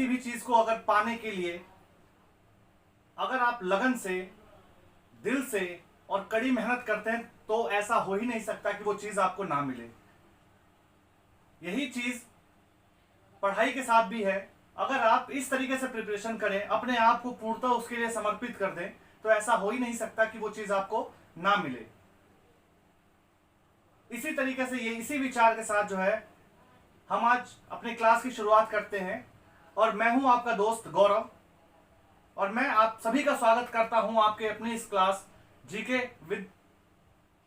किसी भी चीज को अगर पाने के लिए अगर आप लगन से, दिल से और कड़ी मेहनत करते हैं तो ऐसा हो ही नहीं सकता कि वो चीज आपको ना मिले। यही चीज पढ़ाई के साथ भी है। अगर आप इस तरीके से प्रिपरेशन करें, अपने आप को पूर्णतः उसके लिए समर्पित कर दें, तो ऐसा हो ही नहीं सकता कि वो चीज आपको ना मिले। इसी तरीके से, ये इसी विचार के साथ जो है हम आज अपने क्लास की शुरुआत करते हैं। और मैं हूं आपका दोस्त गौरव, और मैं आप सभी का स्वागत करता हूं आपके अपनी इस क्लास जीके विद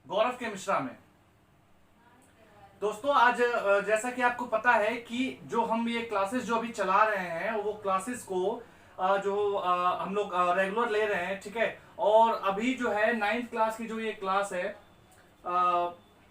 गौरव के मिश्रा में। दोस्तों, आज जैसा कि आपको पता है कि जो हम ये क्लासेस जो अभी चला रहे हैं वो क्लासेस को जो हम लोग रेगुलर ले रहे हैं, ठीक है। और अभी जो है 9th क्लास की जो ये क्लास है,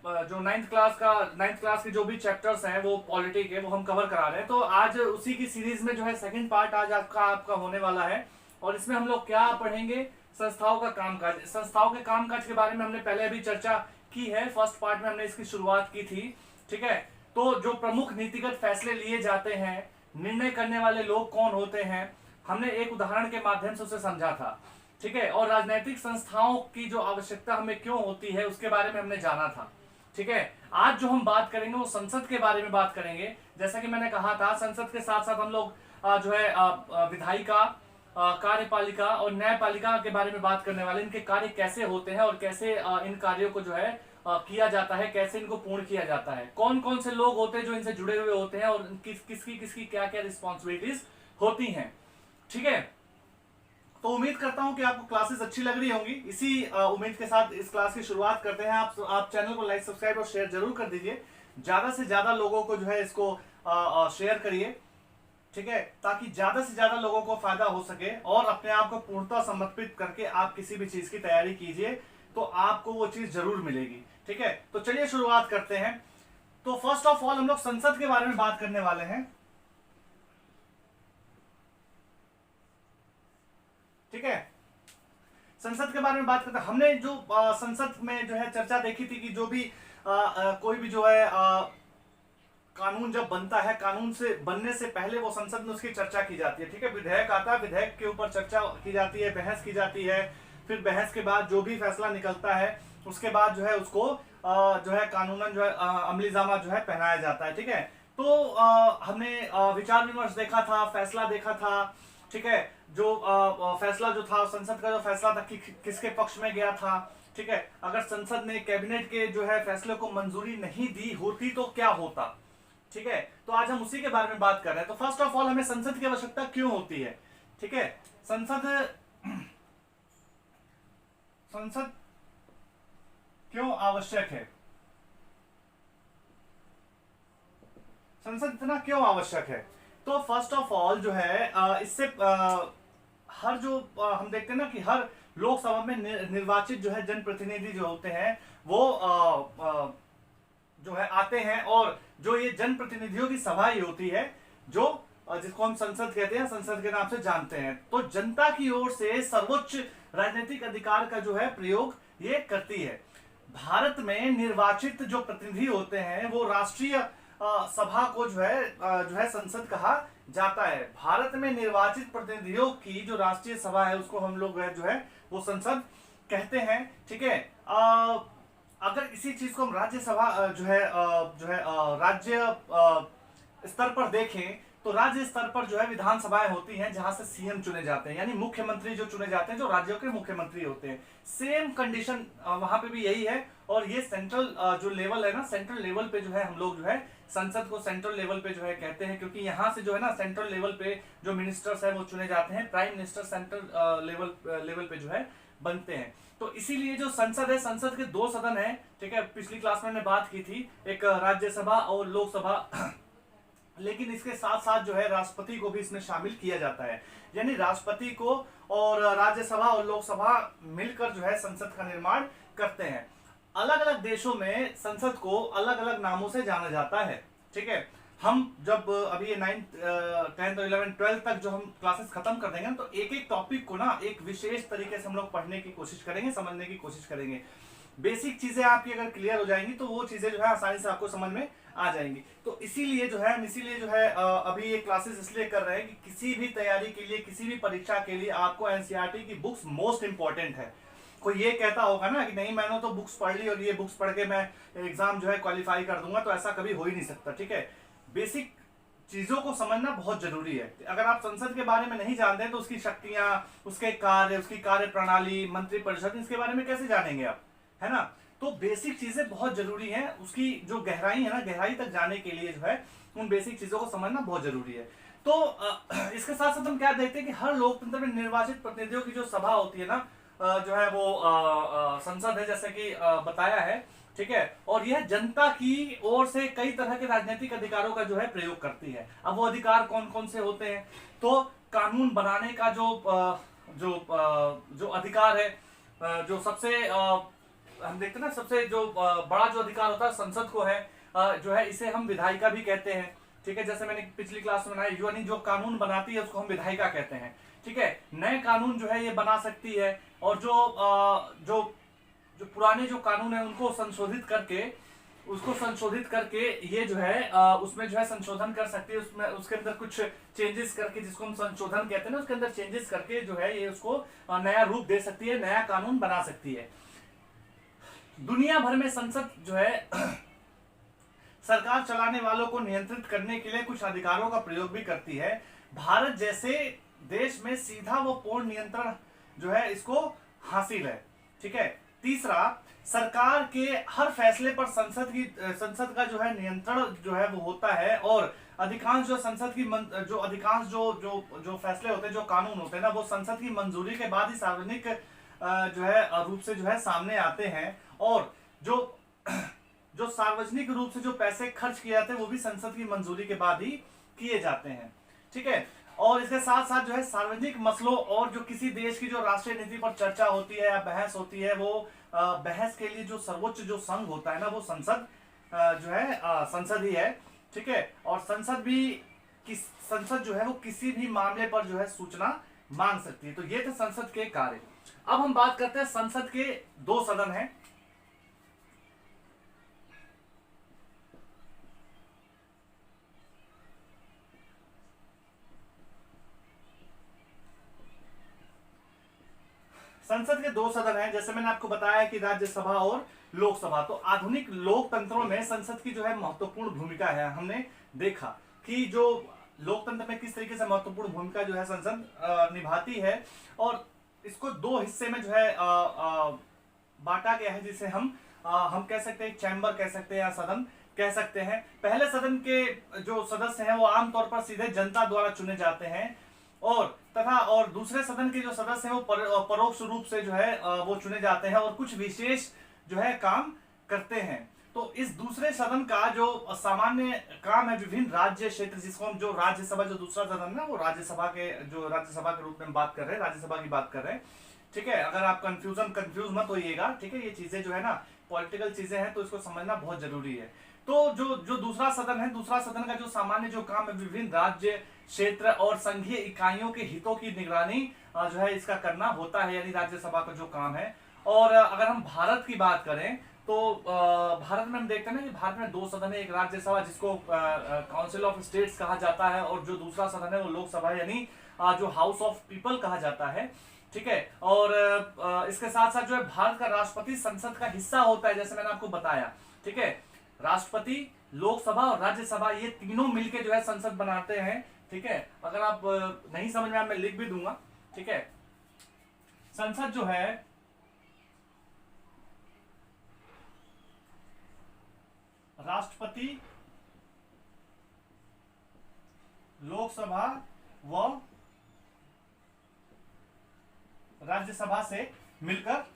जो 9th क्लास के जो भी चैप्टर्स हैं वो पॉलिटी के, वो हम कवर करा रहे हैं। तो आज उसी की सीरीज में जो है सेकंड पार्ट आज आपका होने वाला है। और इसमें हम लोग क्या पढ़ेंगे, संस्थाओं का कामकाज। संस्थाओं के कामकाज के बारे में हमने पहले अभी चर्चा की है, फर्स्ट पार्ट में हमने इसकी शुरुआत की थी, ठीक है। तो जो प्रमुख नीतिगत फैसले लिए जाते हैं, निर्णय करने वाले लोग कौन होते हैं, हमने एक उदाहरण के माध्यम से उसे समझा था, ठीक है। और राजनीतिक संस्थाओं की जो आवश्यकता हमें क्यों होती है उसके बारे में हमने जाना था, ठीक है। आज जो हम बात करेंगे वो संसद के बारे में बात करेंगे। जैसा कि मैंने कहा था, संसद के साथ साथ हम लोग जो है विधायिका, कार्यपालिका और न्यायपालिका के बारे में बात करने वाले। इनके कार्य कैसे होते हैं और कैसे इन कार्यों को जो है किया जाता है, कैसे इनको पूर्ण किया जाता है, कौन कौन से लोग होते हैं जो इनसे जुड़े हुए होते हैं, और किसकी क्या क्या रिस्पॉन्सिबिलिटीज होती हैं, ठीक है। तो उम्मीद करता हूं कि आपको क्लासेस अच्छी लग रही होंगी। इसी उम्मीद के साथ इस क्लास की शुरुआत करते हैं। आप चैनल को लाइक, सब्सक्राइब और शेयर जरूर कर दीजिए। ज्यादा से ज्यादा लोगों को जो है इसको शेयर करिए, ठीक है, ताकि ज्यादा से ज्यादा लोगों को फायदा हो सके। और अपने आप को पूर्णतः समर्पित करके आप किसी भी चीज की तैयारी कीजिए तो आपको वो चीज जरूर मिलेगी, ठीक है। तो चलिए शुरुआत करते हैं। तो फर्स्ट ऑफ ऑल हम लोग संसद के बारे में बात करने वाले हैं, ठीक है। संसद के बारे में बात करते हैं। हमने जो संसद में जो है चर्चा देखी थी कि जो भी कोई भी जो है कानून जब बनता है, कानून से बनने से पहले वो संसद में उसकी चर्चा की जाती है, ठीक है। विधेयक आता है, विधेयक के ऊपर चर्चा की जाती है, बहस की जाती है। फिर बहस के बाद जो भी फैसला निकलता है उसके बाद जो है उसको जो है कानूनन जो है अमलीजामा जो है पहनाया जाता है, ठीक है। तो हमने विचार विमर्श देखा था, फैसला देखा था, ठीक है। जो फैसला जो था, संसद का जो फैसला था कि किसके पक्ष में गया था, ठीक है। अगर संसद ने कैबिनेट के जो है फैसले को मंजूरी नहीं दी होती तो क्या होता, ठीक है। तो आज हम उसी के बारे में बात कर रहे हैं। तो फर्स्ट ऑफ ऑल हमें संसद की आवश्यकता क्यों होती है, ठीक है। संसद क्यों आवश्यक है, संसद इतना क्यों आवश्यक है। तो फर्स्ट ऑफ ऑल जो है इससे हर जो हम देखते हैं ना कि हर लोकसभा में निर्वाचित जो है जनप्रतिनिधि जो होते हैं वो जो है आते हैं। और जो ये जनप्रतिनिधियों की सभा ही होती है जो जिसको हम संसद कहते हैं, संसद के नाम से जानते हैं। तो जनता की ओर से सर्वोच्च राजनीतिक अधिकार का जो है प्रयोग ये करती है। भारत में निर्वाचित जो प्रतिनिधि होते हैं वो राष्ट्रीय सभा को जो है संसद कहा जाता है। भारत में निर्वाचित प्रतिनिधियों की जो राष्ट्रीय सभा है उसको हम लोग जो है वो संसद कहते हैं, ठीक है। अगर इसी चीज को हम राज्यसभा जो है राज्य स्तर पर देखें तो राज्य स्तर पर जो है विधानसभाएं होती हैं जहां से सीएम चुने जाते हैं, यानी मुख्यमंत्री जो चुने जाते हैं, जो राज्यों के मुख्यमंत्री होते हैं। सेम कंडीशन वहां पे भी यही है। और ये सेंट्रल जो लेवल है ना, सेंट्रल लेवल पे जो है हम लोग जो है संसद को सेंट्रल लेवल पे जो है कहते हैं, क्योंकि यहाँ से जो है ना सेंट्रल लेवल पे जो मिनिस्टर्स है वो चुने जाते हैं। प्राइम मिनिस्टर सेंट्रल लेवल पे जो है बनते हैं। तो इसीलिए जो संसद है, संसद के दो सदन है, ठीक है। पिछली क्लास में हमने बात की थी, एक राज्यसभा और लोकसभा। लेकिन इसके साथ साथ जो है राष्ट्रपति को भी इसमें शामिल किया जाता है, यानी राष्ट्रपति को और राज्यसभा और लोकसभा मिलकर जो है संसद का निर्माण करते हैं। अलग अलग देशों में संसद को अलग अलग नामों से जाना जाता है, ठीक है। हम जब अभी ये 9th 10th 11th 12th तक जो हम क्लासेस खत्म कर देंगे तो एक एक टॉपिक को ना एक विशेष तरीके से हम लोग पढ़ने की कोशिश करेंगे, समझने की कोशिश करेंगे। बेसिक चीजें आपकी अगर क्लियर हो जाएंगी तो वो चीजें जो है आसानी से आपको समझ में आ जाएंगी। तो इसीलिए जो है हम इसीलिए जो है अभी ये क्लासेस इसलिए कर रहे हैं कि किसी भी तैयारी के लिए, किसी भी परीक्षा के लिए आपको एनसीईआरटी की बुक्स मोस्ट इंपॉर्टेंट है। कोई ये कहता होगा ना कि नहीं मैंने तो बुक्स पढ़ ली और ये बुक्स पढ़ के मैं एग्जाम जो है क्वालिफाई कर दूंगा, तो ऐसा कभी हो ही नहीं सकता। ठीक है, बेसिक चीजों को समझना बहुत जरूरी है। अगर आप संसद के बारे में नहीं जानते हैं तो उसकी शक्तियां, उसके कार्य, उसकी कार्य प्रणाली, मंत्रिपरिषद, इसके बारे में कैसे जानेंगे आप, है ना। तो बेसिक चीजें बहुत जरूरी हैं, उसकी जो गहराई है ना, गहराई तक जाने के लिए जो है उन बेसिक चीजों को समझना बहुत जरूरी है। तो इसके साथ साथ हम क्या देखते हैं कि हर लोकतंत्र में निर्वाचित प्रतिनिधियों की जो सभा होती है ना, जो है वो संसद है, जैसे कि बताया है। ठीक है, और यह जनता की ओर से कई तरह के राजनीतिक अधिकारों का जो है प्रयोग करती है। अब वो अधिकार कौन कौन से होते हैं, तो कानून बनाने का जो अधिकार है, जो सबसे हम देखते हैं ना, सबसे जो बड़ा जो अधिकार होता है संसद को है, जो है इसे हम विधायिका भी कहते हैं। ठीक है, जैसे मैंने पिछली क्लास में बनाया, यानी जो कानून बनाती है उसको हम विधायिका कहते हैं। ठीक है, नए कानून जो है ये बना सकती है, और जो जो पुराने जो कानून है उनको संशोधित करके ये जो है उसमें जो है संशोधन कर सकती है, उसमें उसके अंदर कुछ चेंजेस करके, जिसको हम संशोधन कहते हैं ना, उसके अंदर चेंजेस करके जो है ये उसको नया रूप दे सकती है, नया कानून बना सकती है। दुनिया भर में संसद जो है सरकार चलाने वालों को नियंत्रित करने के लिए कुछ अधिकारों का प्रयोग भी करती है। भारत जैसे देश में सीधा व पूर्ण नियंत्रण जो है इसको हासिल है। ठीक है, तीसरा, सरकार के हर फैसले पर संसद का जो है नियंत्रण जो है वो होता है, और अधिकांश जो संसद की जो अधिकांश जो फैसले होते हैं, जो कानून होते हैं ना, वो संसद की मंजूरी के बाद ही सार्वजनिक जो है रूप से जो है सामने आते हैं। और जो सार्वजनिक रूप से जो पैसे खर्च किए जाते हैं वो भी संसद की मंजूरी के बाद ही किए जाते हैं। ठीक है, और इसके साथ साथ जो है सार्वजनिक मसलों और जो किसी देश की जो राष्ट्रीय नीति पर चर्चा होती है या बहस होती है, वो बहस के लिए जो सर्वोच्च जो संघ होता है ना, वो संसद जो है संसद ही है। ठीक है, और संसद जो है वो किसी भी मामले पर जो है सूचना मांग सकती है। तो ये थे संसद के कार्य। अब हम बात करते हैं, संसद के 2 सदन हैं। संसद के 2 सदन हैं, जैसे मैंने आपको बताया कि राज्यसभा और लोकसभा। तो आधुनिक लोकतंत्रों में संसद की जो है महत्वपूर्ण भूमिका है। हमने देखा कि जो लोकतंत्र में किस तरीके से महत्वपूर्ण भूमिका जो है संसद निभाती है, और इसको 2 हिस्से में जो है बांटा गया है, जिसे हम कह सकते हैं चैम्बर कह सकते हैं या सदन कह सकते हैं। पहले सदन के जो सदस्य हैं वो आमतौर पर सीधे जनता द्वारा चुने जाते हैं, और दूसरे सदन के जो सदस्य हैं वो परोक्ष रूप से जो है वो चुने जाते हैं और कुछ विशेष जो है काम करते हैं। तो इस दूसरे सदन का जो सामान्य काम है, विभिन्न राज्य क्षेत्र, जिसको हम जो राज्यसभा, जो दूसरा सदन है ना, वो राज्यसभा के रूप में बात कर रहे हैं, राज्यसभा की बात कर रहे हैं। ठीक है, अगर आप कंफ्यूज मत होइएगा। ठीक है, ये चीजें जो है ना पॉलिटिकल चीजें हैं, तो इसको समझना बहुत जरूरी है। तो जो दूसरा सदन है, दूसरा सदन का जो सामान्य जो काम है, विभिन्न राज्य क्षेत्र और संघीय इकाइयों के हितों की निगरानी जो है इसका करना होता है, यानी राज्यसभा का जो काम है। और अगर हम भारत की बात करें तो भारत में हम देखते हैं ना कि भारत में 2 सदन है, एक राज्यसभा जिसको काउंसिल ऑफ स्टेट्स कहा जाता है, और जो दूसरा सदन है वो लोकसभा, यानी जो हाउस ऑफ पीपल कहा जाता है। ठीक है, और इसके साथ साथ जो है भारत का राष्ट्रपति संसद का हिस्सा होता है, जैसे मैंने आपको बताया। ठीक है, राष्ट्रपति, लोकसभा और राज्यसभा, ये तीनों मिलके जो है संसद बनाते हैं। ठीक है, अगर आप नहीं समझ में आए मैं लिख भी दूंगा। ठीक है, संसद जो है राष्ट्रपति, लोकसभा व राज्यसभा से मिलकर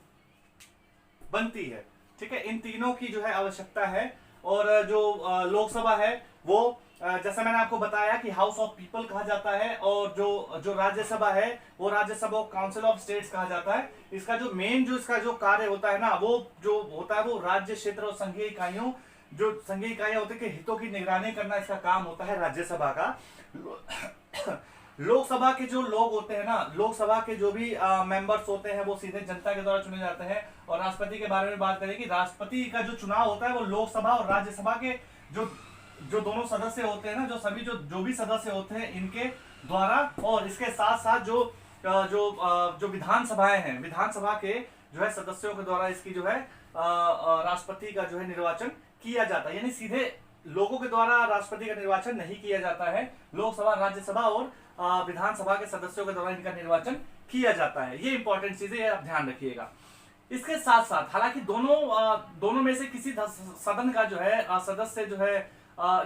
बनती है। ठीक है, इन तीनों की जो है आवश्यकता है। और जो लोकसभा है वो जैसा मैंने आपको बताया कि हाउस ऑफ पीपल कहा जाता है, और जो राज्यसभा है वो राज्यसभा काउंसिल ऑफ स्टेट्स कहा जाता है। इसका जो मेन जो इसका जो कार्य होता है ना, वो जो होता है वो राज्य क्षेत्र और संघीय इकाइयों, जो संघीय इकाइयां होती है के हितों की निगरानी करना इसका काम होता है राज्यसभा का। लोकसभा के जो लोग होते हैं ना, लोकसभा के जो भी मेंबर्स होते हैं वो सीधे जनता के द्वारा चुने जाते हैं। और राष्ट्रपति के बारे में बात करें कि राष्ट्रपति का जो चुनाव होता है वो लोकसभा और राज्यसभा के जो जो दोनों सदस्य होते हैं ना, जो सभी जो भी सदस्य होते हैं इनके द्वारा, और इसके साथ साथ जो विधानसभाएं हैं, विधानसभा के जो है सदस्यों के द्वारा इसकी जो है राष्ट्रपति का जो है निर्वाचन किया जाता है। यानी सीधे लोगों के द्वारा राष्ट्रपति का निर्वाचन नहीं किया जाता है, लोकसभा, राज्यसभा और विधानसभा के सदस्यों के द्वारा इनका निर्वाचन किया जाता है। ये इंपॉर्टेंट चीजें आप ध्यान रखिएगा। इसके साथ साथ हालांकि दोनों में से किसी सदन का जो है सदस्य जो है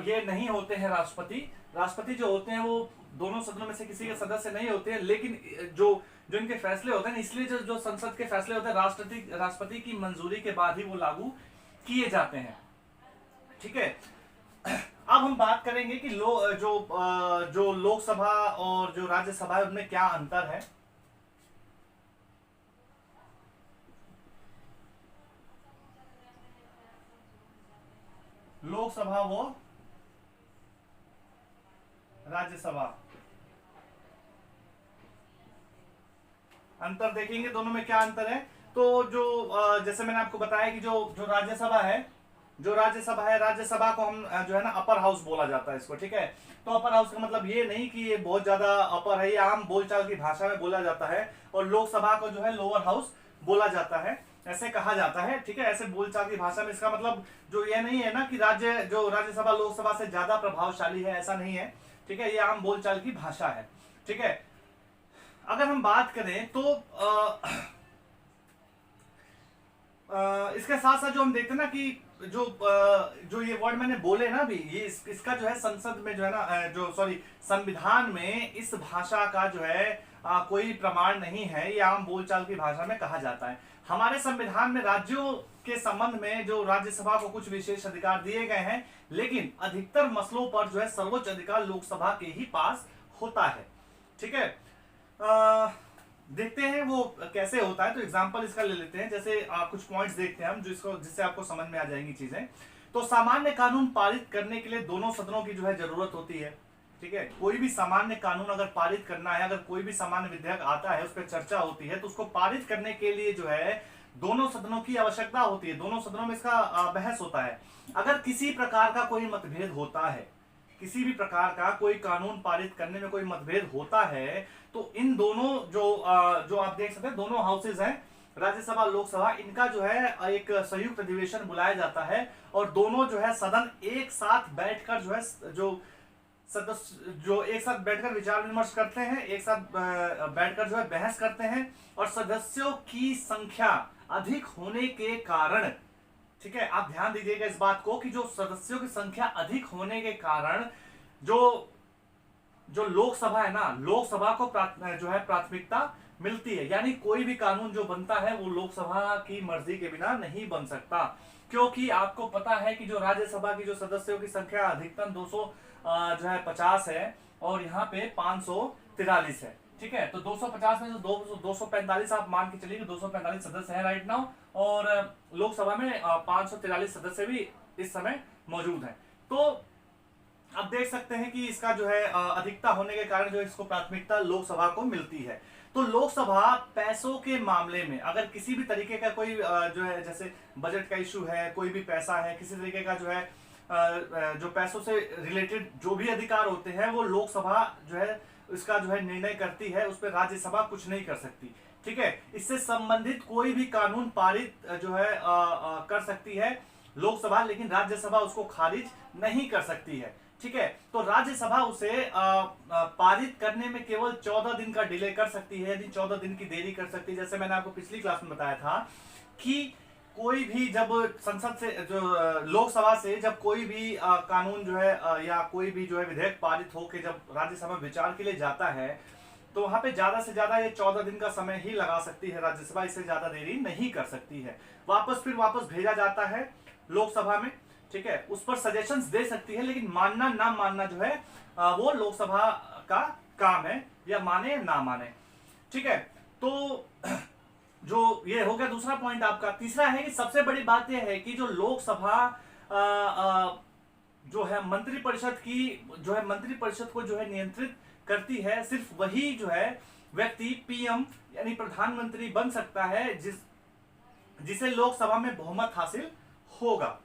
ये नहीं होते हैं राष्ट्रपति जो होते हैं वो दोनों सदनों में से किसी के सदस्य नहीं होते हैं, लेकिन जो इनके फैसले होते हैं, इसलिए जो संसद के फैसले होते हैं राष्ट्रपति की मंजूरी के बाद ही वो लागू किए जाते हैं। ठीक है, अब हम बात करेंगे कि जो लोकसभा और जो राज्यसभा है उनमें क्या अंतर है। लोकसभा वो राज्यसभा, अंतर देखेंगे दोनों में क्या अंतर है। तो जैसे मैंने आपको बताया कि जो राज्यसभा है, राज्यसभा को हम जो है ना अपर हाउस बोला जाता है इसको। ठीक है, तो अपर हाउस का मतलब ये नहीं कि ये बहुत ज्यादा अपर है, ये आम बोलचाल की भाषा में बोला जाता है। और लोकसभा को जो है लोअर हाउस बोला जाता है, ऐसे कहा जाता है। ठीक है, ऐसे बोलचाल की भाषा में इसका मतलब जो ये नहीं है ना कि राज्यसभा लोकसभा से ज्यादा प्रभावशाली है, ऐसा नहीं है। ठीक है, ये आम बोलचाल की भाषा है। ठीक है, अगर हम बात करें तो इसके साथ साथ जो हम देखते हैं ना कि जो ये वर्ड मैंने बोले ना अभी, ये इसका जो है संसद में जो है ना संविधान में इस भाषा का जो है कोई प्रमाण नहीं है, ये आम बोलचाल की भाषा में कहा जाता है। हमारे संविधान में राज्यों के संबंध में जो राज्यसभा को कुछ विशेष अधिकार दिए गए हैं, लेकिन अधिकतर मसलों पर जो है सर्वोच्च अधिकार लोकसभा के ही पास होता है। ठीक है, देखते हैं वो कैसे होता है। तो एग्जांपल इसका ले लेते हैं, जैसे कुछ पॉइंट्स देखते हैं हम जिससे आपको समझ में आ जाएंगी चीजें। तो सामान्य कानून पारित करने के लिए दोनों सदनों की जो है जरूरत होती है। ठीक है, कोई भी सामान्य कानून अगर पारित करना है, अगर कोई भी सामान्य विधेयक आता है, उस पर चर्चा होती है, तो उसको पारित करने के लिए जो है दोनों सदनों की आवश्यकता होती है। दोनों सदनों में इसका बहस होता है। अगर किसी प्रकार का कोई मतभेद होता है, किसी भी प्रकार का कोई कानून पारित करने में कोई मतभेद होता है, तो इन दोनों जो आप देख सकते हैं दोनों हाउसेज हैं, राज्यसभा लोकसभा, इनका जो है एक संयुक्त अधिवेशन बुलाया जाता है और दोनों जो है सदन एक साथ बैठकर जो है सदस्य एक साथ बैठकर विचार विमर्श करते हैं, एक साथ बैठकर जो है बहस करते हैं। और सदस्यों की संख्या अधिक होने के कारण, ठीक है, आप ध्यान दीजिएगा इस बात को कि जो सदस्यों की संख्या अधिक होने के कारण जो लोकसभा है ना, लोकसभा को जो है प्राथमिकता मिलती है। यानी कोई भी कानून जो बनता है वो लोकसभा की मर्जी के बिना नहीं बन सकता, क्योंकि आपको पता है कि जो राज्यसभा की जो सदस्यों की संख्या अधिकतम 250 है और यहाँ पे 543 है। ठीक है, तो 250 में 245 आप मान के चलिए कि 245 सदस्य हैं राइट नाउ, और लोकसभा में 543 सदस्य भी इस समय मौजूद हैं। तो आप देख सकते हैं कि इसका जो है अधिकता होने के कारण जो इसको प्राथमिकता लोकसभा को मिलती है। तो लोकसभा पैसों के मामले में अगर किसी भी तरीके का कोई जो है जैसे बजट का इशू है, कोई भी पैसा है, किसी तरीके का जो है जो पैसों से रिलेटेड जो भी अधिकार होते हैं वो लोकसभा जो है इसका जो है निर्णय करती है, उस पर राज्यसभा कुछ नहीं कर सकती। ठीक है, इससे संबंधित कोई भी कानून पारित जो है कर सकती है लोकसभा, लेकिन राज्यसभा उसको खारिज नहीं कर सकती है। ठीक है, तो राज्यसभा उसे पारित करने में केवल 14 दिन का डिले कर सकती है, यानी 14 दिन की देरी कर सकती है। जैसे मैंने आपको पिछली क्लास में बताया था कि कोई भी जब संसद से जो लोकसभा से जब कोई भी कानून जो है या कोई भी जो है विधेयक पारित होकर जब राज्यसभा विचार के लिए जाता है, तो वहां पे ज्यादा से ज्यादा ये 14 दिन का समय ही लगा सकती है राज्यसभा, इससे ज्यादा देरी नहीं कर सकती है। वापस भेजा जाता है लोकसभा में। ठीक है, उस पर सजेशंस दे सकती है, लेकिन मानना ना मानना जो है वो लोकसभा का काम है, या माने या ना माने। ठीक है, तो जो ये हो गया दूसरा पॉइंट आपका। तीसरा है कि सबसे बड़ी बात यह है कि जो लोकसभा जो है मंत्रिपरिषद को जो है नियंत्रित करती है, सिर्फ वही जो है व्यक्ति पीएम यानी प्रधानमंत्री बन सकता है जिसे लोकसभा में बहुमत हासिल होगा।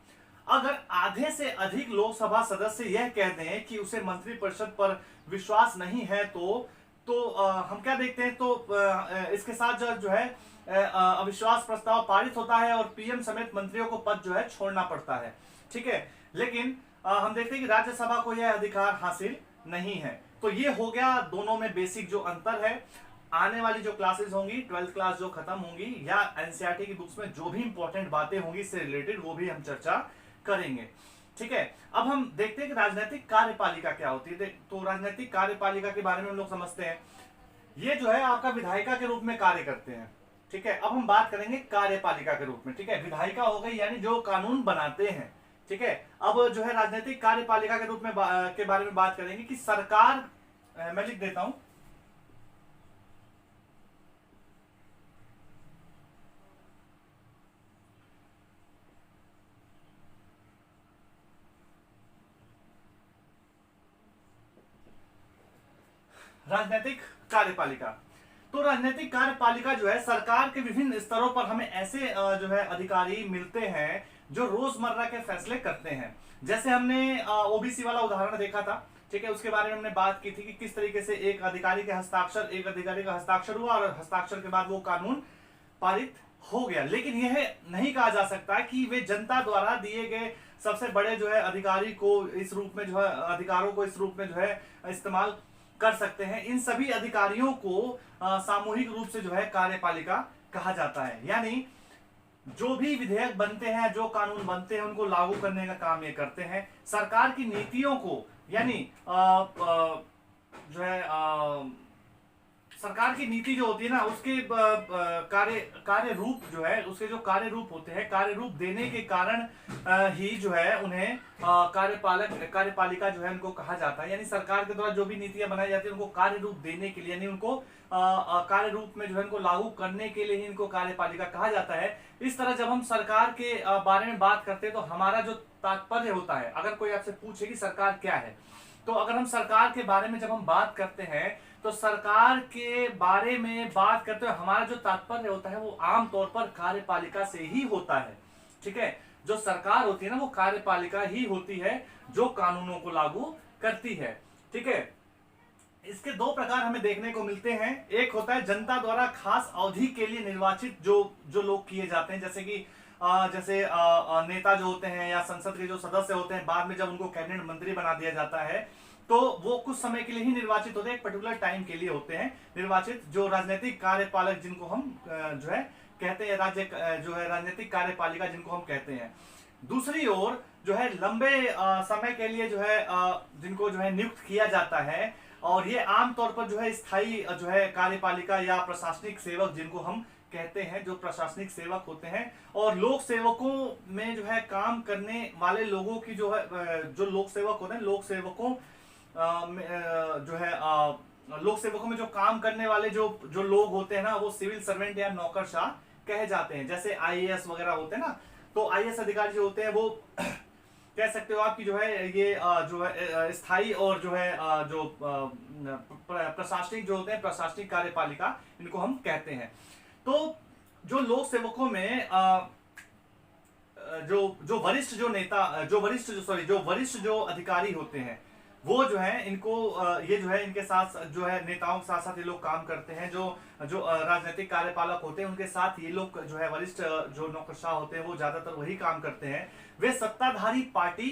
अगर आधे से अधिक लोकसभा सदस्य यह कह दें कि उसे मंत्रिपरिषद पर विश्वास नहीं है तो हम क्या देखते हैं, तो इसके साथ जो है अविश्वास प्रस्ताव पारित होता है और पीएम समेत मंत्रियों को पद जो है छोड़ना पड़ता है। ठीक है, लेकिन हम देखते हैं कि राज्यसभा को यह अधिकार हासिल नहीं है। तो ये हो गया दोनों में बेसिक जो अंतर है। आने वाली जो क्लासेस होंगी, 12th क्लास जो खत्म होंगी या एनसीईआरटी की बुक्स में जो भी इंपॉर्टेंट बातें होंगी इससे रिलेटेड, वो भी हम चर्चा करेंगे। ठीक है, अब हम देखते हैं कि राजनीतिक कार्यपालिका क्या होती है। तो राजनीतिक कार्यपालिका के बारे में हम लोग समझते हैं, ये जो है आपका विधायिका के रूप में कार्य करते हैं। ठीक है, अब हम बात करेंगे कार्यपालिका के रूप में। ठीक है, विधायिका हो गई यानी जो कानून बनाते हैं। ठीक है, अब जो है राजनीतिक कार्यपालिका के रूप में के बारे में बात करेंगे कि सरकार, मैं लिख देता हूं, राजनीतिक कार्यपालिका। तो राजनीतिक कार्यपालिका जो है सरकार के विभिन्न स्तरों पर हमें ऐसे जो है अधिकारी मिलते हैं जो रोजमर्रा के फैसले करते हैं। जैसे हमने ओबीसी वाला उदाहरण देखा था। ठीक है, उसके बारे में हमने बात की थी कि किस तरीके से एक अधिकारी का हस्ताक्षर हुआ और हस्ताक्षर के बाद वो कानून पारित हो गया। लेकिन यह नहीं कहा जा सकता कि वे जनता द्वारा दिए गए सबसे बड़े जो है अधिकारी को इस रूप में जो है अधिकारों को इस रूप में जो है इस्तेमाल कर सकते हैं। इन सभी अधिकारियों को सामूहिक रूप से जो है कार्यपालिका कहा जाता है। यानी जो भी विधेयक बनते हैं, जो कानून बनते हैं, उनको लागू करने का काम ये करते हैं। सरकार की नीतियों को यानी जो है सरकार की नीति जो होती है ना, उसके कार्य रूप जो है, उसके जो कार्य रूप होते हैं, कार्य रूप देने के कारण ही जो है उन्हें कार्यपालिका जो है उनको कहा जाता है। यानी सरकार के द्वारा जो भी नीतियां बनाई जाती है उनको कार्य रूप देने के लिए, यानी उनको कार्य रूप में जो है उनको लागू करने के लिए ही इनको कार्यपालिका कहा जाता है। इस तरह जब हम सरकार के बारे में बात करते हैं तो हमारा जो तात्पर्य होता है, अगर कोई आपसे पूछे कि सरकार क्या है, तो अगर हम सरकार के बारे में जब हम बात करते हैं तो सरकार के बारे में बात करते हुए हमारा जो तात्पर्य होता है वो आमतौर पर कार्यपालिका से ही होता है। ठीक है, जो सरकार होती है ना वो कार्यपालिका ही होती है जो कानूनों को लागू करती है। ठीक है, इसके दो प्रकार हमें देखने को मिलते हैं। एक होता है जनता द्वारा खास अवधि के लिए निर्वाचित जो लोग किए जाते हैं, जैसे कि नेता जो होते हैं या संसद के जो सदस्य होते हैं, बाद में जब उनको कैबिनेट मंत्री बना दिया जाता है तो वो कुछ समय के लिए ही निर्वाचित होते हैं, एक पर्टिकुलर टाइम के लिए होते हैं निर्वाचित। जो राजनीतिक कार्यपालक जिनको हम जो है कहते हैं, जो है राजनीतिक कार्यपालिका जिनको हम कहते हैं। दूसरी ओर जो है लंबे समय के लिए जो है जिनको जो है नियुक्त किया जाता है, और ये आमतौर पर जो है स्थायी जो है कार्यपालिका या प्रशासनिक सेवक जिनको हम कहते हैं, जो प्रशासनिक सेवक होते हैं। और लोक सेवकों में जो है काम करने वाले लोगों की जो है जो लोक सेवक होते हैं, लोक सेवकों जो है लोक सेवकों में जो काम करने वाले जो लोग होते हैं ना, वो सिविल सर्वेंट या नौकरशाह कहे जाते हैं। जैसे आईएएस वगैरह होते हैं ना, तो आईएएस अधिकारी जो होते हैं वो कह सकते हो आपकी जो है ये जो है स्थायी और जो है जो प्रशासनिक जो होते हैं, प्रशासनिक कार्यपालिका इनको हम कहते हैं। तो जो लोक सेवकों में जो वरिष्ठ जो अधिकारी होते हैं वो जो है इनको ये जो है इनके साथ जो है नेताओं के साथ साथ ये लोग काम करते हैं। जो राजनीतिक कार्यपालक होते हैं उनके साथ ये लोग जो है वरिष्ठ जो नौकरशाह होते हैं वो ज्यादातर वही काम करते हैं। वे सत्ताधारी पार्टी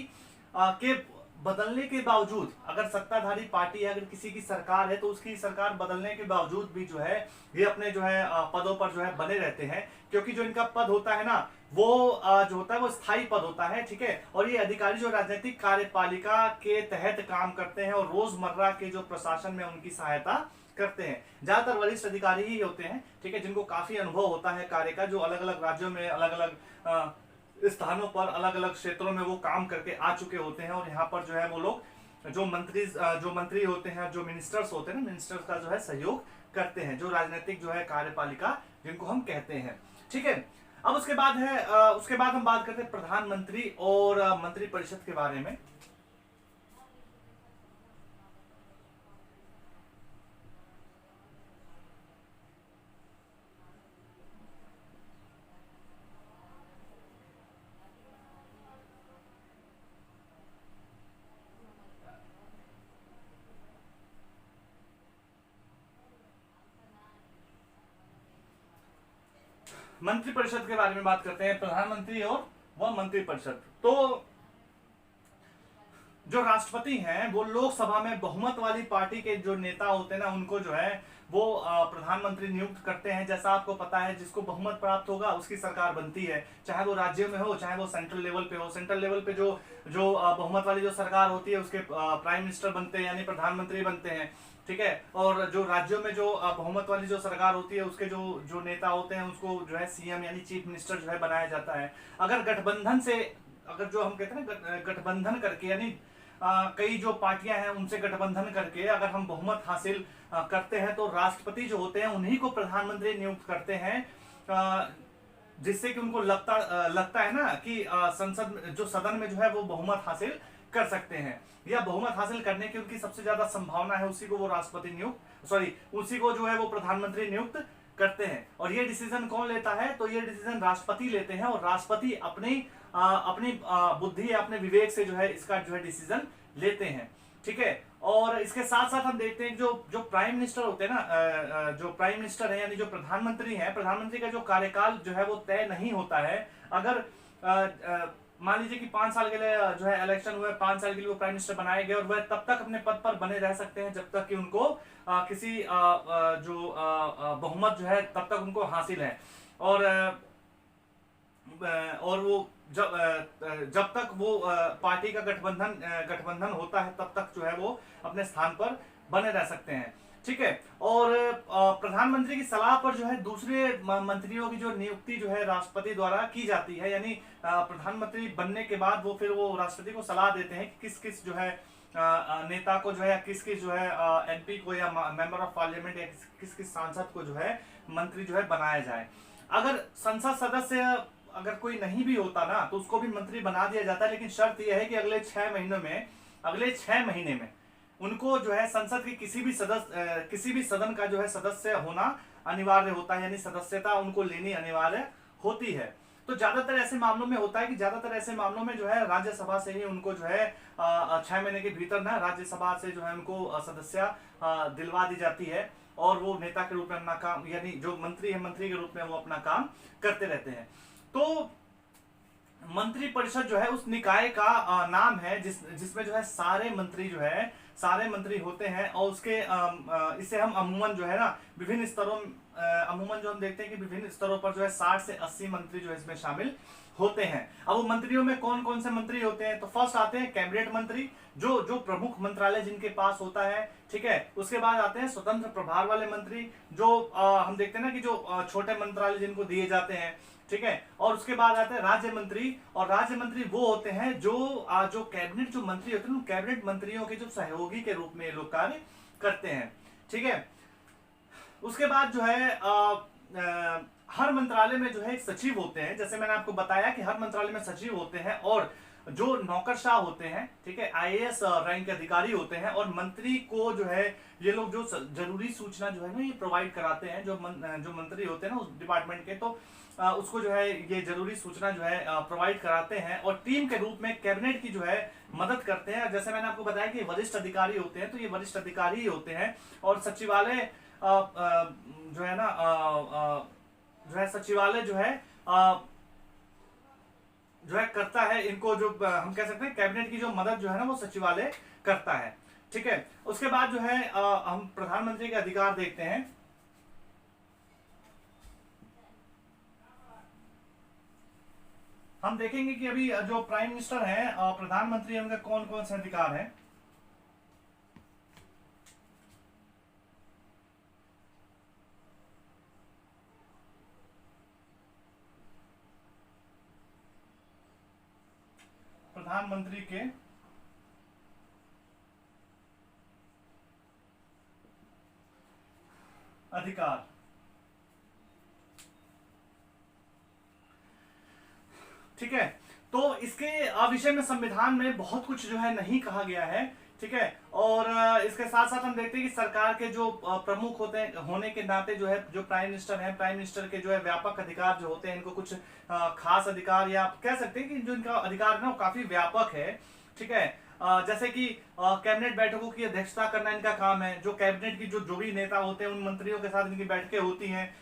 के बदलने के बावजूद, अगर सत्ताधारी पार्टी अगर किसी की सरकार है तो उसकी सरकार बदलने के बावजूद भी जो है ये अपने जो है पदों पर जो है बने रहते हैं, क्योंकि जो इनका पद होता है ना वो जो होता है वो स्थायी पद होता है। ठीक है, और ये अधिकारी जो राजनीतिक कार्यपालिका के तहत काम करते हैं और रोजमर्रा के जो प्रशासन में उनकी सहायता करते हैं। ज्यादातर वरिष्ठ अधिकारी ही होते हैं, ठीक है, जिनको काफी अनुभव होता है कार्य का, जो अलग अलग राज्यों में अलग अलग स्थानों पर अलग अलग क्षेत्रों में वो काम करके आ चुके होते हैं। और यहाँ पर जो है वो लोग जो मंत्री होते हैं, जो मिनिस्टर्स होते हैं ना, मिनिस्टर्स का जो है सहयोग करते हैं, जो राजनीतिक जो है कार्यपालिका जिनको हम कहते हैं। ठीक है, अब उसके बाद हम बात करते हैं प्रधानमंत्री और मंत्रिपरिषद के बारे में। मंत्रिपरिषद के बारे में बात करते हैं, प्रधानमंत्री और वह मंत्रिपरिषद। तो जो राष्ट्रपति हैं वो लोकसभा में बहुमत वाली पार्टी के जो नेता होते हैं ना, उनको जो है वो प्रधानमंत्री नियुक्त करते हैं। जैसा आपको पता है, जिसको बहुमत प्राप्त होगा उसकी सरकार बनती है, चाहे वो राज्यों में हो चाहे वो सेंट्रल लेवल पे हो। सेंट्रल लेवल पे जो जो बहुमत वाली जो सरकार होती है उसके प्राइम मिनिस्टर बनते हैं, यानी प्रधानमंत्री बनते हैं, ठीक है। और जो राज्यों में जो बहुमत वाली जो सरकार होती है उसके जो जो नेता होते हैं उसको जो है सीएम यानी चीफ मिनिस्टर जो है बनाया जाता है। अगर गठबंधन से, अगर जो हम कहते हैं ना गठबंधन करके, यानी कई जो पार्टियां हैं उनसे गठबंधन करके अगर हम बहुमत हासिल करते हैं तो राष्ट्रपति जो होते हैं उन्हीं को प्रधानमंत्री नियुक्त करते हैं, जिससे कि उनको लगता है ना कि संसद जो सदन में जो है वो बहुमत हासिल कर सकते हैं, या बहुमत हासिल करने की उनकी सबसे ज्यादा संभावना है, उसी को वो राष्ट्रपति नियुक्त उसी को जो है वो प्रधानमंत्री नियुक्त करते हैं। और ये डिसीजन कौन लेता है? तो ये डिसीजन राष्ट्रपति लेते हैं, और राष्ट्रपति अपनी बुद्धि अपने विवेक से जो है इसका जो है डिसीजन लेते हैं, ठीक है। और इसके साथ साथ हम देखते हैं जो जो प्राइम मिनिस्टर होते हैं ना, जो प्राइम मिनिस्टर है यानी जो प्रधानमंत्री है, प्रधानमंत्री का जो कार्यकाल जो है वो तय नहीं होता है। अगर मान लीजिए कि 5 साल के लिए जो है इलेक्शन हुए, 5 साल के लिए वो प्राइम मिनिस्टर बनाए गए, और वह तब तक अपने पद पर बने रह सकते हैं जब तक कि उनको किसी जो बहुमत जो है तब तक उनको हासिल है। और वो जब तक वो पार्टी का गठबंधन होता है तब तक जो है वो अपने स्थान पर बने रह सकते हैं, ठीक है। और प्रधानमंत्री की सलाह पर जो है दूसरे मंत्रियों की जो नियुक्ति जो है राष्ट्रपति द्वारा की जाती है, यानी प्रधानमंत्री बनने के बाद वो राष्ट्रपति को सलाह देते हैं कि किस किस जो है नेता को जो है, किस किस जो है एमपी को या मेंबर ऑफ पार्लियामेंट या किस किस सांसद को जो है मंत्री जो है बनाया जाए। अगर संसद सदस्य अगर कोई नहीं भी होता ना तो उसको भी मंत्री बना दिया जाता है, लेकिन शर्त यह है कि अगले 6 महीने में उनको जो है संसद के किसी भी सदन का जो है सदस्य होना अनिवार्य होता है, यानी सदस्यता उनको लेनी अनिवार्य होती है। तो ज्यादातर ऐसे मामलों में होता है कि ज्यादातर ऐसे मामलों में जो है राज्यसभा से ही उनको जो है 6 महीने के भीतर ना राज्यसभा से जो है उनको सदस्यता दिलवा दी जाती है, और वो नेता के रूप में अपना काम, यानी जो मंत्री है मंत्री के रूप में वो अपना काम करते रहते हैं। तो मंत्रिपरिषद जो है उस निकाय का नाम है जिसमें जो है सारे मंत्री होते हैं, और उसके इसे हम अमूमन जो है ना विभिन्न स्तरों अमूमन जो हम देखते हैं कि विभिन्न स्तरों पर जो है 60 से 80 मंत्री जो है इसमें शामिल होते हैं। अब वो मंत्रियों में कौन कौन से मंत्री होते हैं? तो फर्स्ट आते हैं कैबिनेट मंत्री, जो प्रमुख मंत्रालय जिनके पास होता है, ठीक है। उसके बाद आते हैं स्वतंत्र प्रभार वाले मंत्री, जो हम देखते हैं ना कि जो छोटे मंत्रालय जिनको दिए जाते हैं, ठीक है। और उसके बाद आते हैं राज्य मंत्री, और राज्य मंत्री वो होते हैं जो कैबिनेट जो मंत्री होते हैं कैबिनेट मंत्रियों के जो सहयोगी के रूप में ये लोग कार्य करते हैं, ठीक है। उसके बाद जो है हर मंत्रालय में जो है एक सचिव होते हैं, जैसे मैंने आपको बताया कि हर मंत्रालय में सचिव होते हैं, और जो नौकरशाह होते हैं, ठीक है, आईएएस रैंक के अधिकारी होते हैं, और मंत्री को जो है ये लोग जो जरूरी सूचना जो है ना ये प्रोवाइड कराते हैं, जो मंत्री होते हैं ना उस डिपार्टमेंट के, तो उसको जो है ये जरूरी सूचना जो है प्रोवाइड कराते हैं, और टीम के रूप में कैबिनेट की जो है मदद करते हैं। जैसे मैंने आपको बताया कि वरिष्ठ अधिकारी होते हैं, तो ये वरिष्ठ अधिकारी ही होते हैं, और सचिवालय जो है ना जो है सचिवालय जो है करता है इनको, जो हम कह सकते हैं कैबिनेट की जो मदद जो है ना वो सचिवालय करता है, ठीक है। उसके बाद जो है हम प्रधानमंत्री के अधिकार देखते हैं। हम देखेंगे कि अभी जो प्राइम मिनिस्टर है प्रधानमंत्री है, उनके कौन कौन से अधिकार हैं। प्रधानमंत्री के अधिकार, ठीक है। तो इसके विषय में संविधान में बहुत कुछ जो है नहीं कहा गया है, ठीक है। और इसके साथ साथ हम देखते हैं कि सरकार के जो प्रमुख होते हैं होने के नाते जो है जो प्राइम मिनिस्टर है, प्राइम मिनिस्टर के जो है व्यापक अधिकार जो होते हैं, इनको कुछ खास अधिकार या कह सकते हैं कि जो इनका अधिकार है ना वो काफी व्यापक है, ठीक है। जैसे कि कैबिनेट बैठकों की अध्यक्षता करना इनका काम है। जो कैबिनेट की जो भी नेता होते हैं उन मंत्रियों के साथ इनकी बैठकें होती हैं,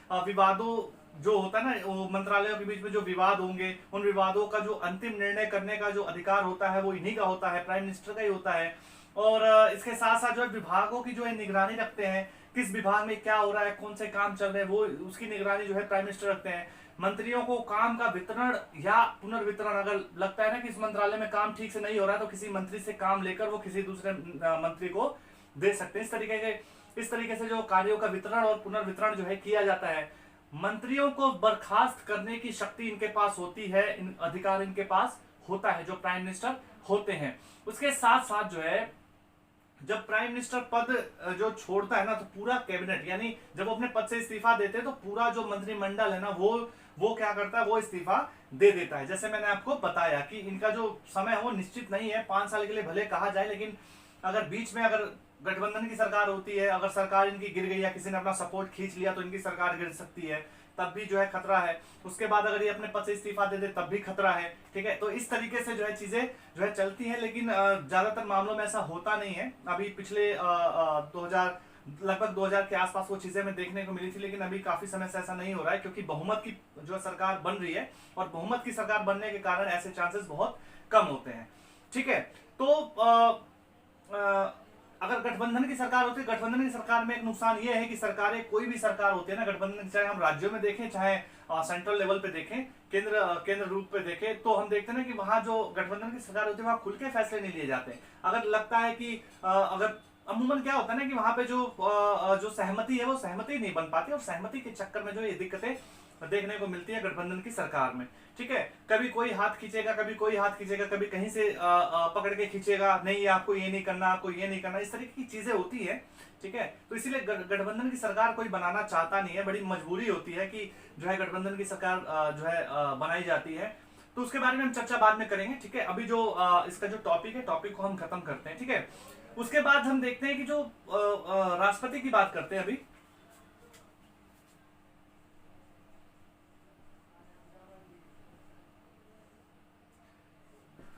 जो होता है ना, वो मंत्रालयों के बीच में जो विवाद होंगे, उन विवादों का जो अंतिम निर्णय करने का जो अधिकार होता है वो इन्हीं का होता है, प्राइम मिनिस्टर का ही होता है। और इसके साथ साथ जो है विभागों की जो है निगरानी रखते हैं, किस विभाग में क्या हो रहा है, कौन से काम चल रहे हैं, वो उसकी निगरानी जो है प्राइम मिनिस्टर रखते हैं। मंत्रियों को काम का वितरण या पुनर्वितरण, अगर लगता है ना कि इस मंत्रालय में काम ठीक से नहीं हो रहा है, तो किसी मंत्री से काम लेकर वो किसी दूसरे मंत्री को दे सकते हैं। इस तरीके से जो कार्यों का वितरण और पुनर्वितरण जो है किया जाता है। मंत्रियों को बर्खास्त करने की शक्ति इनके पास होती है, इन अधिकार इनके पास होता है, जो प्राइम मिनिस्टर होते हैं। उसके साथ साथ जो है जब प्राइम मिनिस्टर पद जो छोड़ता है ना, तो पूरा कैबिनेट, यानी जब वो अपने पद से इस्तीफा देते हैं तो पूरा जो मंत्रिमंडल है ना, वो क्या करता है, वो इस्तीफा दे देता है। जैसे मैंने आपको बताया कि इनका जो समय है वो निश्चित नहीं है, 5 साल के लिए भले कहा जाए, लेकिन अगर बीच में अगर गठबंधन की सरकार होती है, अगर सरकार इनकी गिर गई या किसी ने अपना सपोर्ट खींच लिया तो इनकी सरकार गिर सकती है, तब भी जो है खतरा है। उसके बाद अगर ये अपने पद से इस्तीफा दे दे तब भी खतरा है। ठीक है, तो इस तरीके से जो है चीजें जो है चलती हैं, लेकिन ज्यादातर मामलों में ऐसा होता नहीं है। अभी पिछले 2000 लगभग 2000 के आसपास वो चीजें हमें देखने को मिली थी, लेकिन अभी काफी समय से ऐसा नहीं हो रहा है, क्योंकि बहुमत की जो सरकार बन रही है, और बहुमत की सरकार बनने के कारण ऐसे चांसेस बहुत कम होते हैं। ठीक है, तो अगर गठबंधन की सरकार होती है, गठबंधन की सरकार में एक नुकसान ये है कि सरकारें, कोई भी सरकार होती है ना गठबंधन, चाहे हम राज्यों में देखें, चाहे सेंट्रल लेवल पे देखें, केंद्र रूप पे देखें, तो हम देखते हैं ना कि वहां जो गठबंधन की सरकार होती है वहां खुल के फैसले नहीं लिए जाते। अगर लगता है कि अगर अमूमन क्या होता है ना कि वहां पे जो सहमति है वो सहमति नहीं बन पाती, और सहमति के चक्कर में जो ये दिक्कतें देखने को मिलती है गठबंधन की सरकार में। ठीक है, कभी कोई हाथ खींचेगा, कभी कोई हाथ खींचेगा, कभी कहीं से पकड़ के खींचेगा, नहीं आपको ये नहीं करना, आपको ये नहीं करना, इस तरीके की चीजें होती है। ठीक है, तो इसीलिए गठबंधन की सरकार कोई बनाना चाहता नहीं है, बड़ी मजबूरी होती है कि जो है गठबंधन की सरकार जो है बनाई जाती है। तो उसके बारे में हम चर्चा बाद में करेंगे। ठीक है, अभी जो इसका जो टॉपिक है, टॉपिक को हम खत्म करते हैं। ठीक है, उसके बाद हम देखते हैं कि जो राष्ट्रपति की बात करते हैं अभी।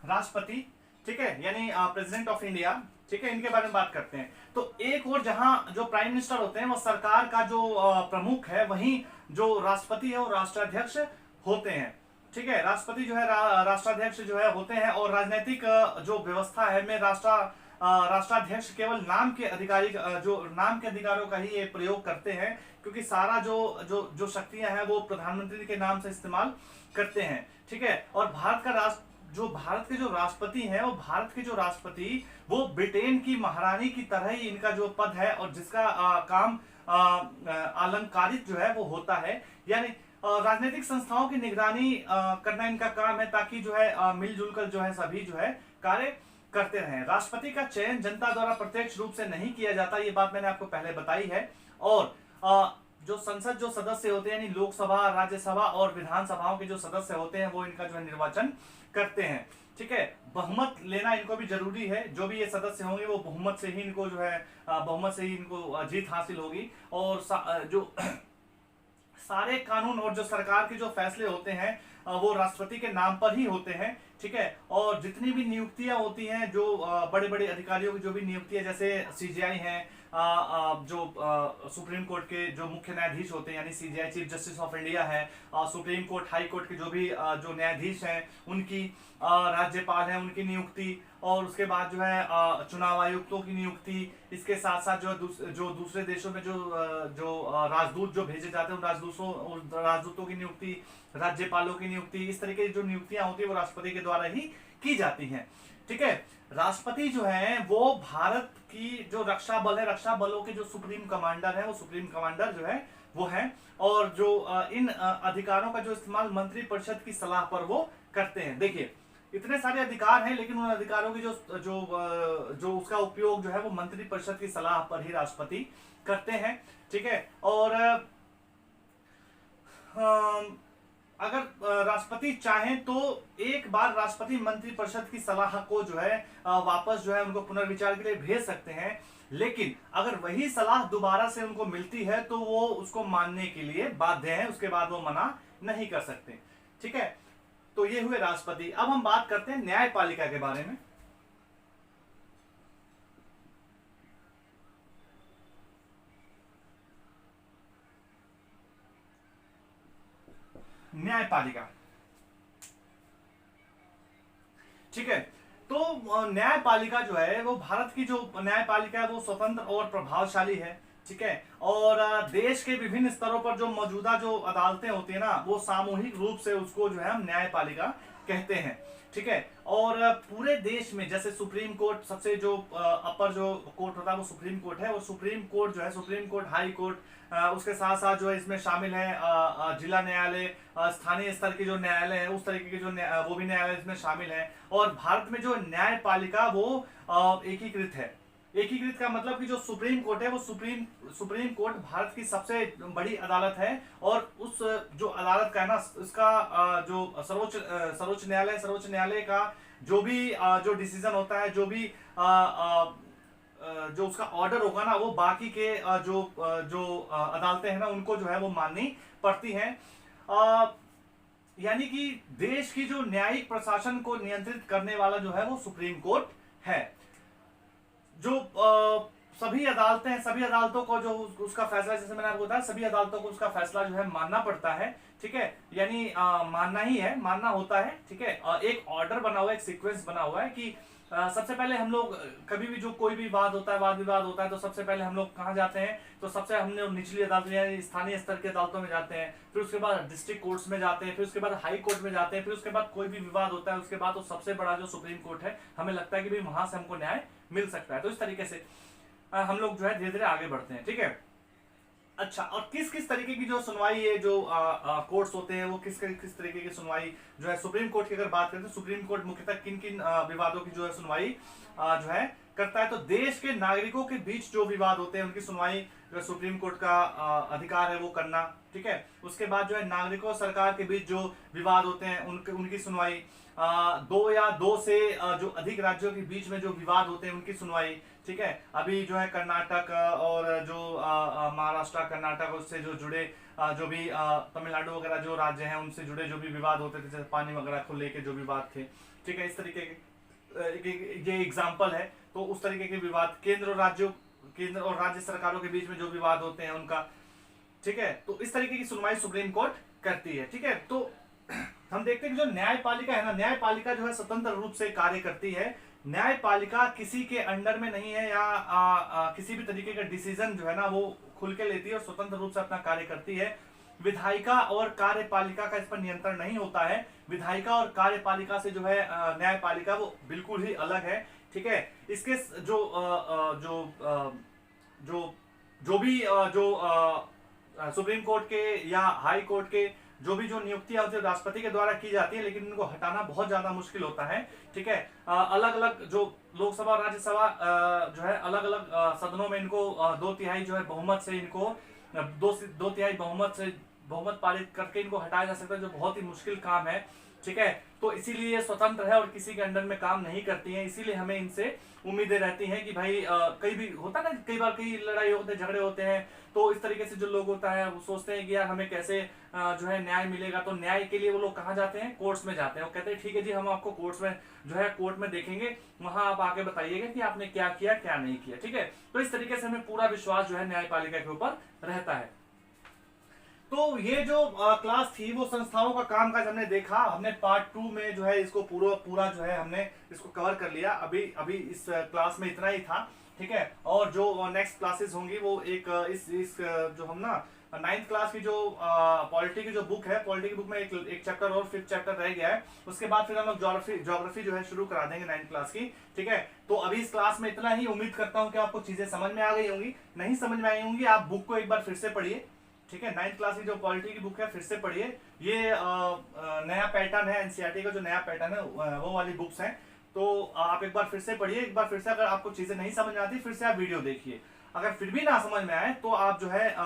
राष्ट्रपति, ठीक है, यानी प्रेसिडेंट ऑफ इंडिया। ठीक है, इनके बारे में बात करते हैं। तो एक और जहां जो प्राइम मिनिस्टर होते हैं वो सरकार का जो प्रमुख है, वहीं जो राष्ट्रपति है वो राष्ट्राध्यक्ष होते हैं। ठीक है, राष्ट्रपति जो है राष्ट्राध्यक्ष जो है होते हैं, और राजनीतिक जो व्यवस्था है में राष्ट्राध्यक्ष केवल नाम के अधिकारी जो नाम के अधिकारों का ही ये प्रयोग करते हैं, क्योंकि सारा जो जो जो शक्तियां हैं वो प्रधानमंत्री के नाम से इस्तेमाल करते हैं। ठीक है, और भारत के जो राष्ट्रपति हैं, वो भारत के जो राष्ट्रपति वो ब्रिटेन की महारानी की तरह ही इनका जो पद है, और जिसका काम अलंकारित जो है वो होता है, यानी राजनीतिक संस्थाओं की निगरानी करना इनका काम है, ताकि जो है मिलजुल कर जो है सभी जो है कार्य करते रहें। राष्ट्रपति का चयन जनता द्वारा प्रत्यक्ष रूप से नहीं किया जाता, ये बात मैंने आपको पहले बताई है। और जो संसद जो सदस्य होते हैं, यानी लोकसभा, राज्यसभा और विधानसभाओं के जो सदस्य होते हैं, वो इनका जो है निर्वाचन करते हैं। ठीक है, बहुमत लेना इनको भी जरूरी है, जो भी ये सदस्य होंगे वो बहुमत से ही इनको जो है बहुमत से ही इनको जीत हासिल होगी। और जो सारे कानून और जो सरकार के जो फैसले होते हैं वो राष्ट्रपति के नाम पर ही होते हैं। ठीक है, और जितनी भी नियुक्तियां होती हैं, जो बड़े बड़े अधिकारियों की जो भी नियुक्तियां, जैसे सीजीआई हैं, जो सुप्रीम कोर्ट के जो मुख्य न्यायाधीश होते हैं, यानी CGI chief justice of India है, सुप्रीम कोर्ट, हाई कोर्ट के जो भी जो न्यायाधीश हैं उनकी, राज्यपाल हैं उनकी नियुक्ति, और उसके बाद जो है चुनाव आयुक्तों की नियुक्ति। इसके साथ साथ जो दूसरे देशों में जो राजदूत जो भेजे जाते हैं, उन राजदूतों की नियुक्ति, राज्यपालों की नियुक्ति, इस तरीके की जो नियुक्तियां होती है वो राष्ट्रपति के द्वारा ही की जाती हैं। ठीक है, राष्ट्रपति जो है वो भारत की जो रक्षा बल है, रक्षा बलों के जो सुप्रीम कमांडर है, वो सुप्रीम कमांडर जो है वो है, और जो इन अधिकारों का जो इस्तेमाल मंत्री परिषद की सलाह पर वो करते हैं। देखिए, इतने सारे अधिकार हैं, लेकिन उन अधिकारों की जो उसका उपयोग जो है वो मंत्री परिषद की सलाह पर ही राष्ट्रपति करते हैं। ठीक है, और अगर राष्ट्रपति चाहें तो एक बार राष्ट्रपति मंत्रिपरिषद की सलाह को जो है वापस जो है उनको पुनर्विचार के लिए भेज सकते हैं, लेकिन अगर वही सलाह दोबारा से उनको मिलती है तो वो उसको मानने के लिए बाध्य है, उसके बाद वो मना नहीं कर सकते। ठीक है, तो ये हुए राष्ट्रपति। अब हम बात करते हैं न्यायपालिका के बारे में। न्यायपालिका, ठीक है। तो न्यायपालिका जो है वो भारत की जो न्यायपालिका है वो स्वतंत्र और प्रभावशाली है, ठीक है। और देश के विभिन्न स्तरों पर जो मौजूदा जो अदालतें होती है ना वो सामूहिक रूप से उसको जो है हम न्यायपालिका कहते हैं, ठीक है। और पूरे देश में जैसे सुप्रीम कोर्ट सबसे जो अपर जो कोर्ट होता है वो सुप्रीम कोर्ट है, और सुप्रीम कोर्ट जो है सुप्रीम कोर्ट, हाई कोर्ट, उसके साथ साथ जो है इसमें शामिल है जिला न्यायालय, स्थानीय स्तर के जो न्यायालय है उस तरीके के जो वो भी न्यायालय इसमें शामिल है। और भारत में जो न्यायपालिका वो एकीकृत है। एकीकृत का मतलब कि जो सुप्रीम कोर्ट है वो सुप्रीम कोर्ट भारत की सबसे बड़ी अदालत है, और उस जो अदालत का है ना उसका जो सर्वोच्च न्यायालय का जो भी जो डिसीजन होता है, जो भी जो उसका ऑर्डर होगा ना वो बाकी के जो अदालतें हैं ना उनको जो है वो माननी पड़ती हैं। यानी कि देश की जो न्यायिक प्रशासन को नियंत्रित करने वाला जो है वो सुप्रीम कोर्ट है। जो सभी अदालतें हैं, सभी अदालतों को जो उसका फैसला, जैसे मैंने आपको बताया, सभी अदालतों को उसका फैसला जो है मानना पड़ता है, ठीक है। यानी मानना ही है, मानना होता है, ठीक है। एक ऑर्डर बना हुआ है, एक सीक्वेंस बना हुआ है कि सबसे पहले हम लोग कभी भी जो कोई भी वाद होता है, वाद विवाद होता है, तो सबसे पहले हम लोग कहाँ जाते हैं, तो सबसे हमने निचली अदालत यानी स्थानीय स्तर की अदालतों में जाते हैं, फिर उसके बाद डिस्ट्रिक्ट कोर्ट्स में जाते हैं, फिर उसके बाद हाई कोर्ट में जाते हैं, फिर उसके बाद कोई भी विवाद होता है उसके बाद तो सबसे बड़ा जो सुप्रीम कोर्ट है हमें लगता है कि भाई वहां से हमको न्याय मिल सकता है। तो इस तरीके से हम लोग जो है धीरे धीरे आगे बढ़ते हैं, ठीक है। अच्छा, और किस किस तरीके की जो सुनवाई है जो कोर्ट्स होते हैं वो किस तरीके की सुनवाई जो है सुप्रीम कोर्ट की अगर बात करें तो सुप्रीम कोर्ट मुख्यतः किन किन विवादों की जो है सुनवाई जो है करता है। तो देश के नागरिकों के बीच जो विवाद होते हैं उनकी सुनवाई जो सुप्रीम कोर्ट का अधिकार है वो करना, ठीक है। उसके बाद जो है नागरिकों और सरकार के बीच जो विवाद होते हैं उनकी सुनवाई, दो या दो से जो अधिक राज्यों के बीच में जो विवाद होते हैं उनकी सुनवाई, ठीक है। अभी जो है कर्नाटक और जो महाराष्ट्र कर्नाटक उससे जो जुड़े जो भी तमिलनाडु वगैरह जो राज्य हैं उनसे जुड़े जो भी विवाद होते थे, जैसे पानी वगैरह को लेके जो विवाद थे, ठीक है। इस तरीके के ये एग्जाम्पल है। तो उस तरीके के विवाद केंद्र और राज्य सरकारों के बीच में जो विवाद होते हैं उनका, ठीक है। तो इस तरीके की सुनवाई सुप्रीम कोर्ट करती है, ठीक है। तो हम देखते हैं कि जो न्यायपालिका है ना, न्यायपालिका जो है स्वतंत्र रूप से कार्य करती है। न्यायपालिका किसी के अंडर में नहीं है या किसी भी तरीके का डिसीजन जो है ना वो खुल के लेती है और स्वतंत्र रूप से अपना कार्य करती है। विधायिका और कार्यपालिका का इस पर नियंत्रण नहीं होता है। विधायिका और कार्यपालिका से जो है न्यायपालिका वो बिल्कुल ही अलग है, ठीक है। इसके जो भी सुप्रीम कोर्ट के या हाई कोर्ट के जो भी जो नियुक्तियां होती है राष्ट्रपति के द्वारा की जाती है, लेकिन इनको हटाना बहुत ज्यादा मुश्किल होता है, ठीक है। अलग अलग जो लोकसभा और राज्यसभा जो है अलग अलग सदनों में इनको 2/3 जो है बहुमत से इनको 2/3 बहुमत पारित करके इनको हटाया जा सकता है, जो बहुत ही मुश्किल काम है, ठीक है। तो इसीलिए ये स्वतंत्र है और किसी के अंडर में काम नहीं करती हैं। इसीलिए हमें इनसे उम्मीदें रहती हैं कि भाई कई भी होता ना, कई बार कई लड़ाई होते हैं, झगड़े होते हैं, तो इस तरीके से जो लोग होता है वो सोचते हैं कि यार हमें कैसे जो है न्याय मिलेगा। तो न्याय के लिए वो लोग कहाँ जाते हैं, कोर्ट्स में जाते हैं। वो कहते हैं ठीक है जी, हम आपको कोर्ट्स में जो है कोर्ट में देखेंगे, वहां आप आके बताइएगा कि आपने क्या किया क्या नहीं किया, ठीक है। तो इस तरीके से हमें पूरा विश्वास जो है न्यायपालिका के ऊपर रहता है। तो ये जो क्लास थी वो संस्थाओं का कामकाज हमने देखा। हमने पार्ट 2 में जो है इसको पूरा जो है हमने इसको कवर कर लिया। अभी इस क्लास में इतना ही था, ठीक है। और जो नेक्स्ट क्लासेस होंगी वो एक इस जो हम ना 9th क्लास की जो पॉलिटी की जो बुक है, पॉलिटी की बुक में एक चैप्टर और 5th चैप्टर रह गया है। उसके बाद फिर हम लोग ज्योग्राफी जो है शुरू करा देंगे 9th क्लास की, ठीक है। तो अभी इस क्लास में इतना ही। उम्मीद करता हूँ कि आपको चीजें समझ में आ गई होंगी। नहीं समझ में आई होंगी आप बुक को एक बार फिर से पढ़िए, ठीक है। 9th क्लास की जो पॉलिटी की बुक है फिर से पढ़िए। ये नया पैटर्न है, एनसीईआरटी का जो नया पैटर्न है वो वाली बुक्स हैं। तो आप एक बार फिर से पढ़िए, एक बार फिर से। अगर आपको चीजें नहीं समझ में आती फिर से आप वीडियो देखिए। अगर फिर भी ना समझ में आए तो आप जो है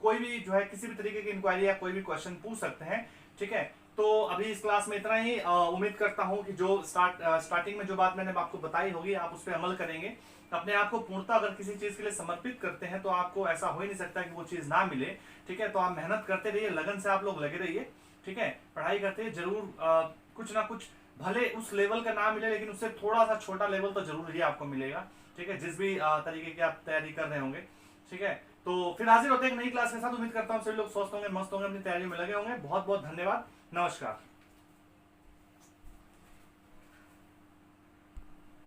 कोई भी जो है किसी भी तरीके की इंक्वायरी या कोई भी क्वेश्चन पूछ सकते हैं, ठीक है। तो अभी इस क्लास में इतना ही। उम्मीद करता हूं कि जो स्टार्टिंग में जो बात मैंने आपको बताई होगी आप उस पर अमल करेंगे। अपने आप को पूर्णतः अगर किसी चीज के लिए समर्पित करते हैं तो आपको ऐसा हो ही नहीं सकता कि वो चीज ना मिले, ठीक है। तो आप मेहनत करते रहिए, लगन से आप लोग लगे रहिए, ठीक है। पढ़ाई करते हैं जरूर, कुछ ना कुछ भले उस लेवल का ना मिले लेकिन उससे थोड़ा सा छोटा लेवल तो जरूर ही आपको मिलेगा, ठीक है। जिस भी तरीके की आप तैयारी कर रहे होंगे, ठीक है। तो फिर हाजिर होते हैं एक नई क्लास के साथ। उम्मीद करता हूँ सभी लोग स्वस्थ होंगे, मस्त होंगे, अपनी तैयारियों में लगे होंगे। बहुत बहुत धन्यवाद। नमस्कार।